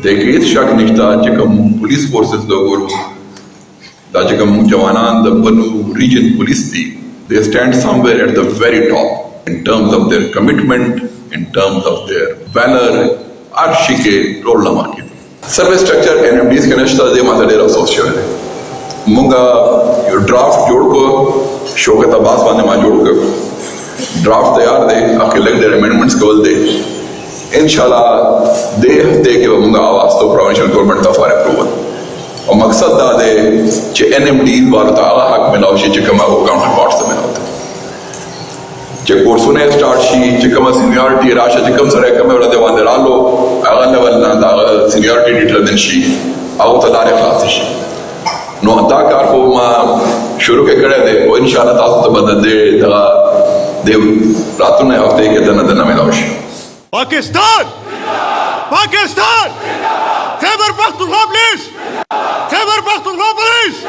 دیکھیں اس شک نشتا چکم پولیس فورسز لوگوں دا چکم جوانان دا بنوں region police the they stand somewhere at the very top in terms of their commitment, in terms of their valor, arshi ke role lama ke service structure NMDs ke nashta de mata der afsos shawar hai munga your draft jod ko Shaukat Abbas bane ma jod ko draft tayar de aake lag their amendments kol de inshallah de hafte ke munga awas to provincial government ta for approval اور مقصد دا دے کہ NMDs والو تا آغا حق ملاو شی چکم آگو counter parts the ملاو تا چک کورسونے start شی چکم سینیورٹی راشا چکم سرے کم اولا دیوان دے رالو آغا لیول نا دا آغا سینیورٹی ڈیٹرمن شی آغا تا دار اخلاص شی نو دا کار کو ما شروع کے کرے دے وہ انشاءاللہ تاسو تا بدل دے دا دے راتوں نے ہفتے کے دن دن ملاو شی پاکستان خیبرپختونخوا پولیس